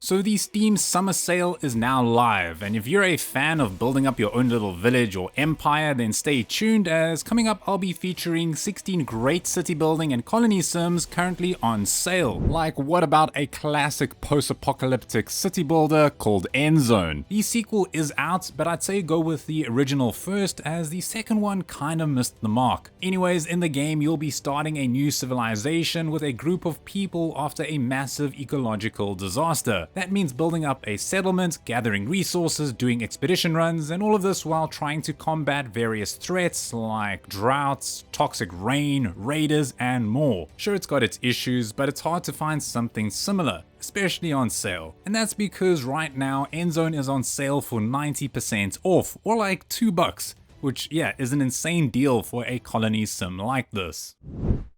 So the Steam Summer Sale is now live, and if you're a fan of building up your own little village or empire, then stay tuned, as coming up I'll be featuring 16 great city building and colony sims currently on sale. Like, what about a classic post-apocalyptic city builder called Endzone? The sequel is out, but I'd say go with the original first, as the second one kinda missed the mark. Anyways, in the game you'll be starting a new civilization with a group of people after a massive ecological disaster. That means building up a settlement, gathering resources, doing expedition runs, and all of this while trying to combat various threats like droughts, toxic rain, raiders, and more. Sure, it's got its issues, but it's hard to find something similar, especially on sale. And that's because right now Endzone is on sale for 90% off, or like $2, which yeah, is an insane deal for a colony sim like this.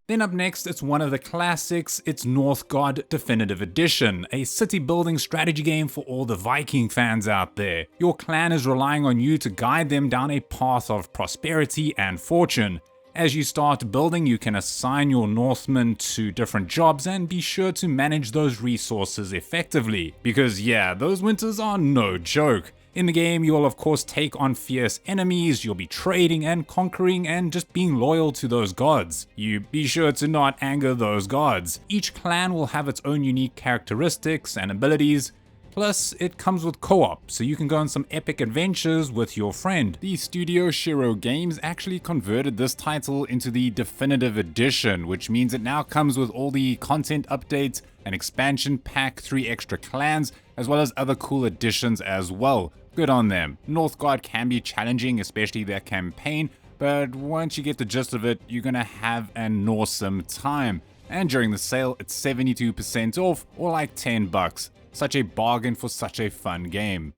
Then up next, it's one of the classics, it's Northgard Definitive Edition, a city building strategy game for all the Viking fans out there. Your clan is relying on you to guide them down a path of prosperity and fortune. As you start building, you can assign your Northmen to different jobs and be sure to manage those resources effectively. Because yeah, those winters are no joke. In the game, you'll of course take on fierce enemies, you'll be trading and conquering and just being loyal to those gods. You be sure to not anger those gods. Each clan will have its own unique characteristics and abilities. Plus, it comes with co-op, so you can go on some epic adventures with your friend. The studio Shiro Games actually converted this title into the Definitive Edition, which means it now comes with all the content updates, an expansion pack, 3 extra clans, as well as other cool additions as well. Good on them. Northgard can be challenging, especially their campaign, but once you get the gist of it, you're gonna have an awesome time. And during the sale, it's 72% off, or like $10. Such a bargain for such a fun game.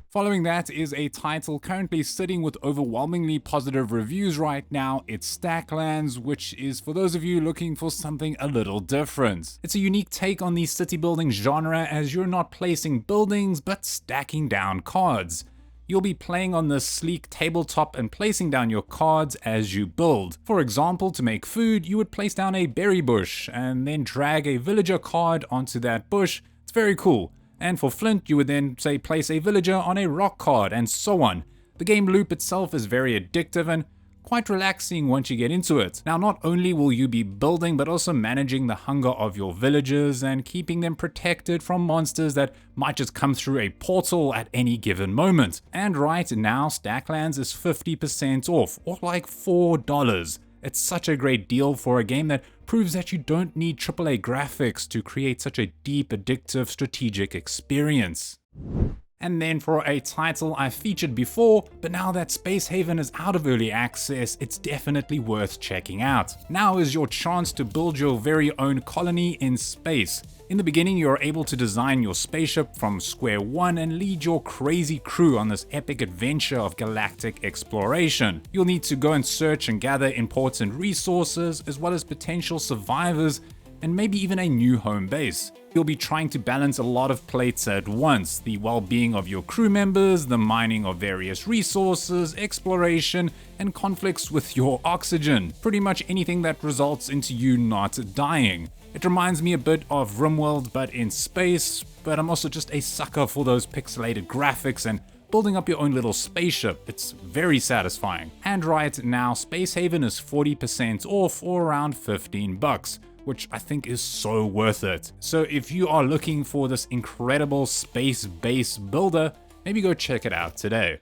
Following that is a title currently sitting with overwhelmingly positive reviews right now. It's Stacklands, which is for those of you looking for something a little different. It's a unique take on the city building genre, as you're not placing buildings but stacking down cards. You'll be playing on this sleek tabletop and placing down your cards as you build. For example, to make food, you would place down a berry bush and then drag a villager card onto that bush. It's very cool. And for flint, you would then say place a villager on a rock card, and so on. The game loop itself is very addictive and quite relaxing once you get into it. Now, not only will you be building, but also managing the hunger of your villagers and keeping them protected from monsters that might just come through a portal at any given moment. And right now, Stacklands is 50% off, or like $4. It's such a great deal for a game that proves that you don't need AAA graphics to create such a deep, addictive, strategic experience. And then for a title I've featured before, but now that Space Haven is out of early access, it's definitely worth checking out. Now is your chance to build your very own colony in space. In the beginning, you're able to design your spaceship from square one and lead your crazy crew on this epic adventure of galactic exploration. You'll need to go and search and gather important resources, as well as potential survivors, and maybe even a new home base. You'll be trying to balance a lot of plates at once: the well-being of your crew members, the mining of various resources, exploration, and conflicts with your oxygen. Pretty much anything that results into you not dying. It reminds me a bit of RimWorld, but in space, but I'm also just a sucker for those pixelated graphics and building up your own little spaceship. It's very satisfying. And right now, Space Haven is 40% off, or around $15, which I think is so worth it. So if you are looking for this incredible space base builder, maybe go check it out today.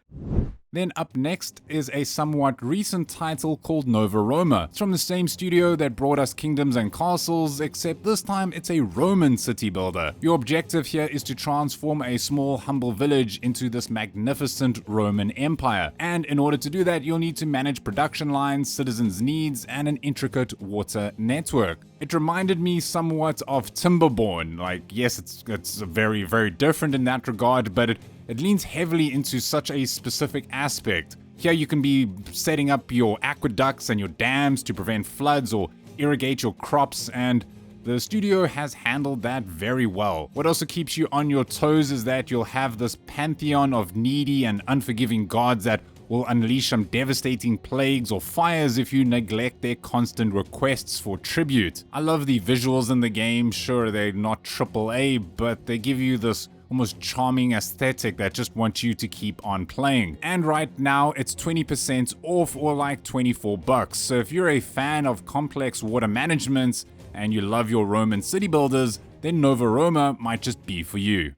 Then up next is a somewhat recent title called Roma. It's from the same studio that brought us Kingdoms and Castles, except this time it's a Roman city builder. Your objective here is to transform a small, humble village into this magnificent Roman empire. And in order to do that, you'll need to manage production lines, citizens' needs, and an intricate water network. It reminded me somewhat of Timberborn. Like, yes, it's very, very different in that regard, but it leans heavily into such a specific aspect. Here you can be setting up your aqueducts and your dams to prevent floods or irrigate your crops, and the studio has handled that very well. What also keeps you on your toes is that you'll have this pantheon of needy and unforgiving gods that will unleash some devastating plagues or fires if you neglect their constant requests for tribute. I love the visuals in the game. Sure, they're not AAA, but they give you this almost charming aesthetic that just wants you to keep on playing. And right now it's 20% off, or like 24 bucks. So if you're a fan of complex water management and you love your Roman city builders, then Nova Roma might just be for you.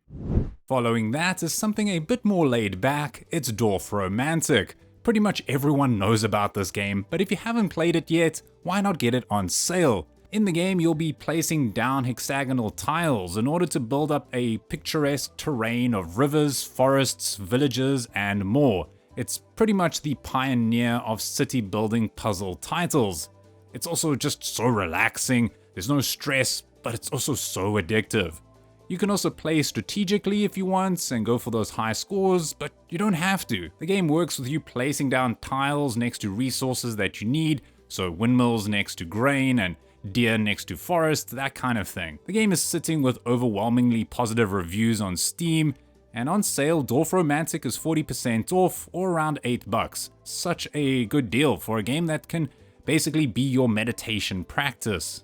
Following that is something a bit more laid back. It's Dorfromantik. Pretty much everyone knows about this game, but if you haven't played it yet, why not get it on sale? In the game, you'll be placing down hexagonal tiles in order to build up a picturesque terrain of rivers, forests, villages, and more. It's pretty much the pioneer of city building puzzle titles. It's also just so relaxing, there's no stress, but it's also so addictive. You can also play strategically if you want and go for those high scores, but you don't have to. The game works with you placing down tiles next to resources that you need, so windmills next to grain and deer next to forest, that kind of thing. The game is sitting with overwhelmingly positive reviews on Steam, and on sale, Dorfromantik is 40% off, or around 8 bucks. Such a good deal for a game that can basically be your meditation practice.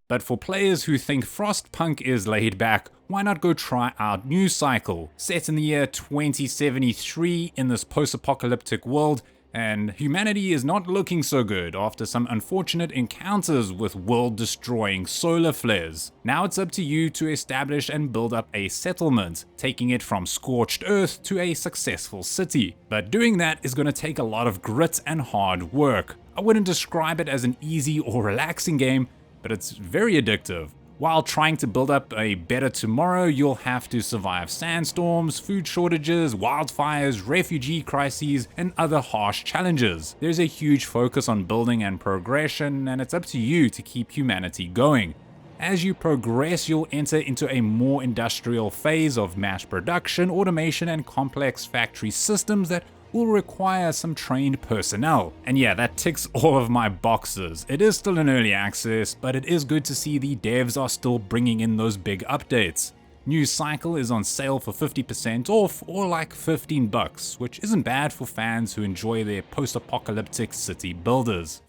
But for players who think Frostpunk is laid back, why not go try out New Cycle? Set in the year 2073 in this post-apocalyptic world, and humanity is not looking so good after some unfortunate encounters with world-destroying solar flares. Now it's up to you to establish and build up a settlement, taking it from scorched earth to a successful city. But doing that is going to take a lot of grit and hard work. I wouldn't describe it as an easy or relaxing game, but it's very addictive. While trying to build up a better tomorrow, you'll have to survive sandstorms, food shortages, wildfires, refugee crises, and other harsh challenges. There's a huge focus on building and progression, and it's up to you to keep humanity going. As you progress, you'll enter into a more industrial phase of mass production, automation, and complex factory systems that will require some trained personnel. And yeah, that ticks all of my boxes. It is still in early access, but it is good to see the devs are still bringing in those big updates. New Cycle is on sale for 50% off, or like 15 bucks, which isn't bad for fans who enjoy their post-apocalyptic city builders.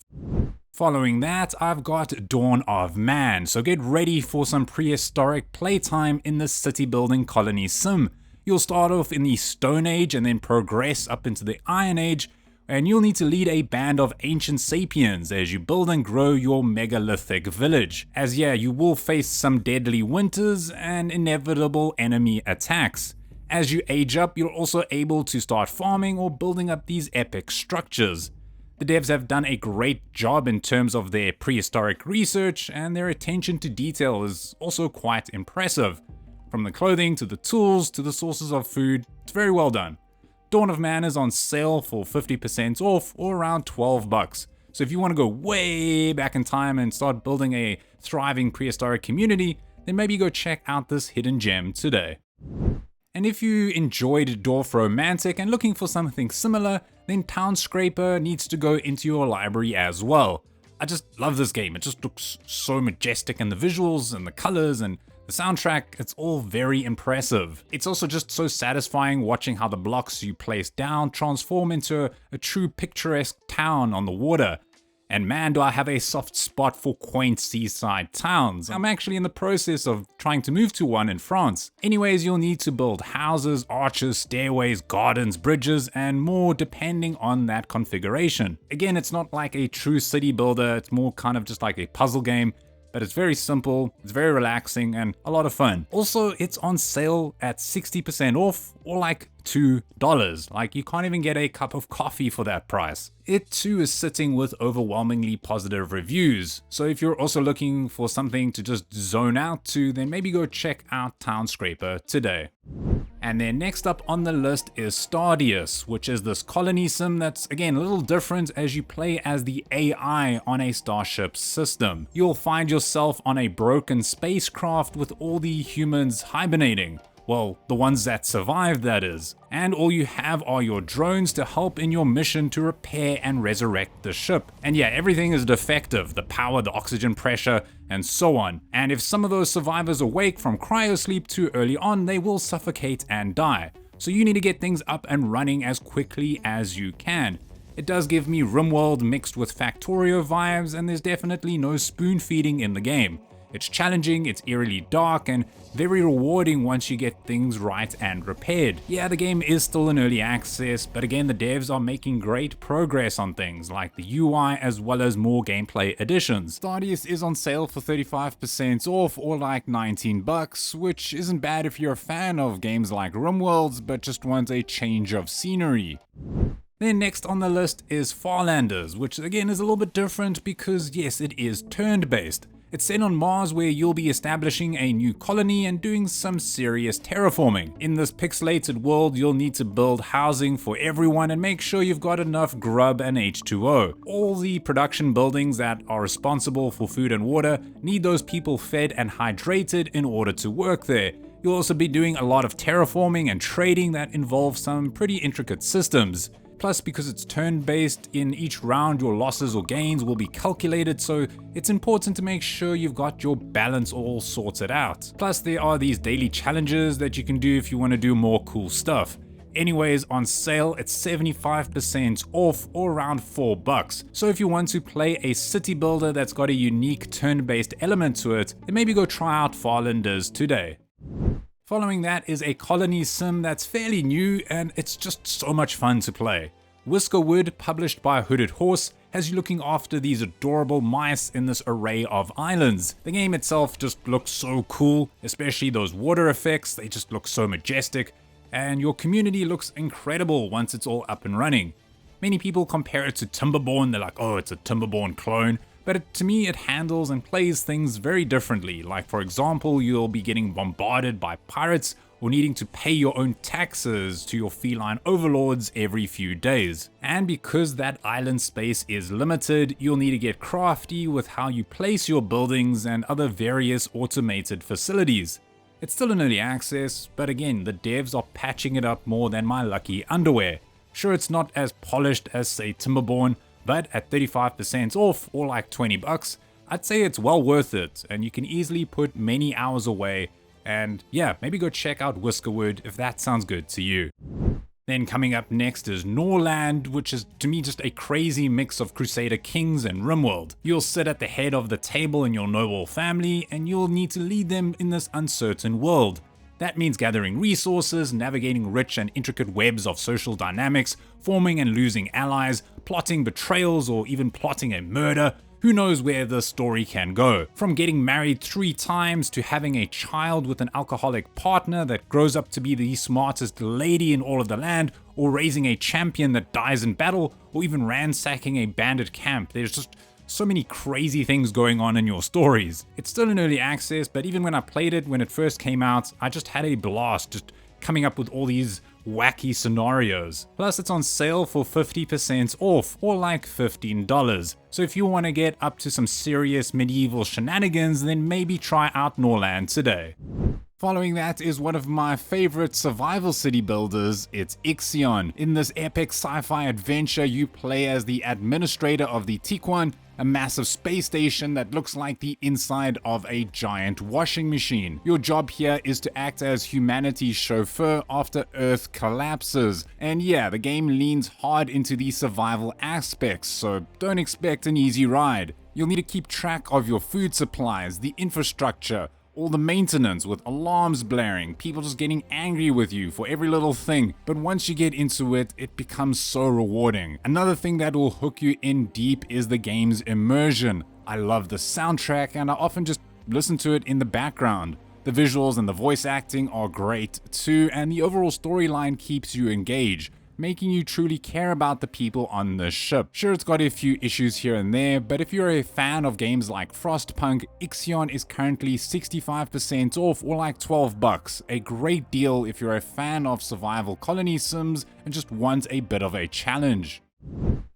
Following that, I've got Dawn of Man, so get ready for some prehistoric playtime in the city building colony sim. You'll start off in the Stone Age and then progress up into the Iron Age, and you'll need to lead a band of ancient sapiens as you build and grow your megalithic village. As yeah, you will face some deadly winters and inevitable enemy attacks. As you age up, you're also able to start farming or building up these epic structures. The devs have done a great job in terms of their prehistoric research, and their attention to detail is also quite impressive. From the clothing to the tools to the sources of food, it's very well done. Dawn of Man is on sale for 50% off, or around 12 bucks. So if you want to go way back in time and start building a thriving prehistoric community, then maybe go check out this hidden gem today. And if you enjoyed Dorfromantik and looking for something similar, then Townscaper needs to go into your library as well. I just love this game. It just looks so majestic, and the visuals and the colors and the soundtrack, it's all very impressive. It's also just so satisfying watching how the blocks you place down transform into a true picturesque town on the water. And man, do I have a soft spot for quaint seaside towns. I'm actually in the process of trying to move to one in France. Anyways, you'll need to build houses, arches, stairways, gardens, bridges, and more depending on that configuration. Again, it's not like a true city builder, it's more kind of just like a puzzle game. But it's very simple, it's very relaxing, and a lot of fun. Also, it's on sale at 60% off, or like $2. Like, you can't even get a cup of coffee for that price. It too is sitting with overwhelmingly positive reviews. So if you're also looking for something to just zone out to, then maybe go check out Townscaper today. And then next up on the list is Stardeus, which is this colony sim that's again a little different as you play as the AI on a starship system. You'll find yourself on a broken spacecraft with all the humans hibernating. Well, the ones that survived, that is. And all you have are your drones to help in your mission to repair and resurrect the ship. And yeah, everything is defective, the power, the oxygen pressure, and so on. And if some of those survivors awake from cryosleep too early on, they will suffocate and die. so you need to get things up and running as quickly as you can. It does give me RimWorld mixed with Factorio vibes, and there's definitely no spoon feeding in the game. It's challenging, it's eerily dark, and very rewarding once you get things right and repaired. Yeah, the game is still in early access, but again, the devs are making great progress on things like the UI as well as more gameplay additions. Stardeus is on sale for 35% off, or like 19 bucks, which isn't bad if you're a fan of games like RimWorlds but just want a change of scenery. Then next on the list is Farlanders, which again is a little bit different because yes, it is turn-based. It's set on Mars, where you'll be establishing a new colony and doing some serious terraforming. In this pixelated world, you'll need to build housing for everyone and make sure you've got enough grub and H2O. All the production buildings that are responsible for food and water need those people fed and hydrated in order to work there. You'll also be doing a lot of terraforming and trading that involves some pretty intricate systems. Plus, because it's turn-based, in each round your losses or gains will be calculated, so it's important to make sure you've got your balance all sorted out. Plus, there are these daily challenges that you can do if you want to do more cool stuff. Anyways, on sale it's 75% off, or around $4. So if you want to play a city builder that's got a unique turn-based element to it, then maybe go try out Farlanders today. Following that is a colony sim that's fairly new, and it's just so much fun to play. Whiskerwood, published by Hooded Horse, has you looking after these adorable mice in this array of islands. The game itself just looks so cool, especially those water effects, they just look so majestic, and your community looks incredible once it's all up and running. Many people compare it to Timberborn, they're like, oh, it's a Timberborn clone. But to me, it handles and plays things very differently. Like, for example, you'll be getting bombarded by pirates or needing to pay your own taxes to your feline overlords every few days. And because that island space is limited, you'll need to get crafty with how you place your buildings and other various automated facilities. It's still in early access, but again, the devs are patching it up more than my lucky underwear. Sure, it's not as polished as, say, Timberborn, but at 35% off, or like $20, I'd say it's well worth it, and you can easily put many hours away. And yeah, maybe go check out Whiskerwood if that sounds good to you. Then coming up next is Norland, which is to me just a crazy mix of Crusader Kings and RimWorld. You'll sit at the head of the table in your noble family, and you'll need to lead them in this uncertain world. That means gathering resources, navigating rich and intricate webs of social dynamics, forming and losing allies, plotting betrayals, or even plotting a murder. Who knows where the story can go? From getting married 3 times to having a child with an alcoholic partner that grows up to be the smartest lady in all of the land, or raising a champion that dies in battle, or even ransacking a bandit camp. There's just so many crazy things going on in your stories. It's still in early access, but even when I played it when it first came out, I just had a blast just coming up with all these wacky scenarios. Plus, it's on sale for 50% off, or like $15. So if you want to get up to some serious medieval shenanigans, then maybe try out Norland today. Following that is one of my favorite survival city builders, it's IXION. In this epic sci-fi adventure, you play as the administrator of the Tiquan, a massive space station that looks like the inside of a giant washing machine. Your job here is to act as humanity's chauffeur after Earth collapses. And yeah, the game leans hard into the survival aspects, so don't expect an easy ride. You'll need to keep track of your food supplies, the infrastructure, all the maintenance with alarms blaring, people just getting angry with you for every little thing. But once you get into it, it becomes so rewarding. Another thing that will hook you in deep is the game's immersion. I love the soundtrack, and I often just listen to it in the background. The visuals and the voice acting are great too, and the overall storyline keeps you engaged, making you truly care about the people on the ship. Sure, it's got a few issues here and there, but if you're a fan of games like Frostpunk, IXION is currently 65% off, or like $12. A great deal if you're a fan of survival colony sims and just want a bit of a challenge.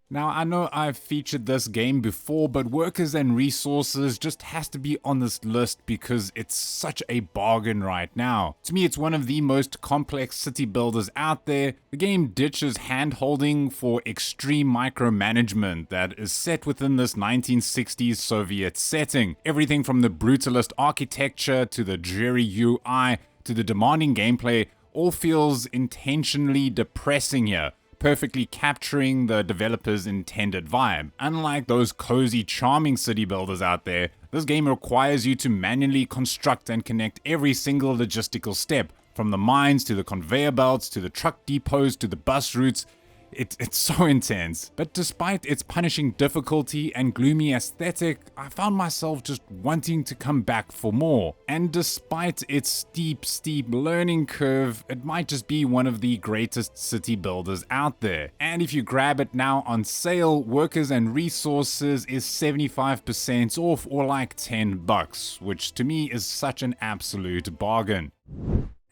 Now, I know I've featured this game before, but Workers and Resources just has to be on this list because it's such a bargain right now. To me, it's one of the most complex city builders out there. The game ditches hand-holding for extreme micromanagement that is set within this 1960s Soviet setting. Everything from the brutalist architecture to the dreary UI to the demanding gameplay all feels intentionally depressing here, perfectly capturing the developer's intended vibe. Unlike those cozy, charming city builders out there, this game requires you to manually construct and connect every single logistical step, from the mines to the conveyor belts to the truck depots to the bus routes. It's so intense. But despite its punishing difficulty and gloomy aesthetic, I found myself just wanting to come back for more. And despite its steep learning curve, it might just be one of the greatest city builders out there. And if you grab it now on sale, Workers and Resources is 75% off, or like $10, which to me is such an absolute bargain.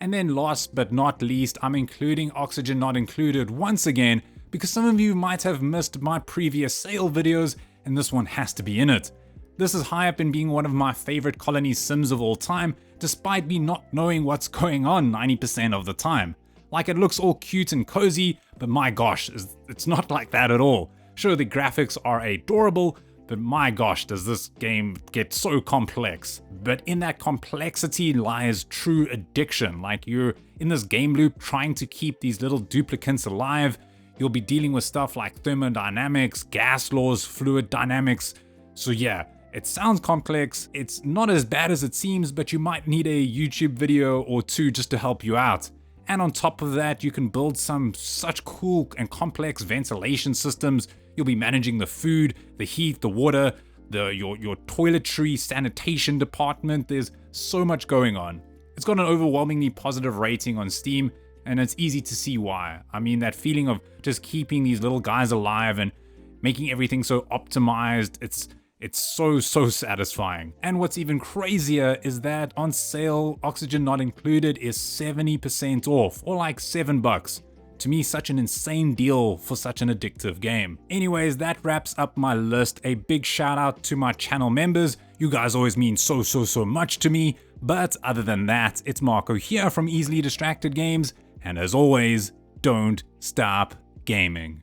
And then last but not least, I'm including Oxygen Not Included once again, because some of you might have missed my previous sale videos, and this one has to be in it. This is high up in being one of my favorite colony sims of all time, despite me not knowing what's going on 90% of the time. Like, it looks all cute and cozy, but my gosh, it's not like that at all. Sure, the graphics are adorable, but my gosh, does this game get so complex. But in that complexity lies true addiction. Like, you're in this game loop trying to keep these little duplicants alive. You'll be dealing with stuff like thermodynamics, gas laws, fluid dynamics. So yeah, it sounds complex. It's not as bad as it seems, but you might need a YouTube video or two just to help you out. And on top of that, you can build such cool and complex ventilation systems. You'll be managing the food, the heat, the water, your toiletry, sanitation department. There's so much going on. It's got an overwhelmingly positive rating on Steam, and it's easy to see why. I mean, that feeling of just keeping these little guys alive and making everything so optimized, it's so satisfying. And what's even crazier is that on sale, Oxygen Not Included is 70% off, or like $7. To me, such an insane deal for such an addictive game. Anyways, that wraps up my list. A big shout out to my channel members. You guys always mean so much to me. But other than that, it's Marco here from Easily Distracted Games. And as always, don't stop gaming.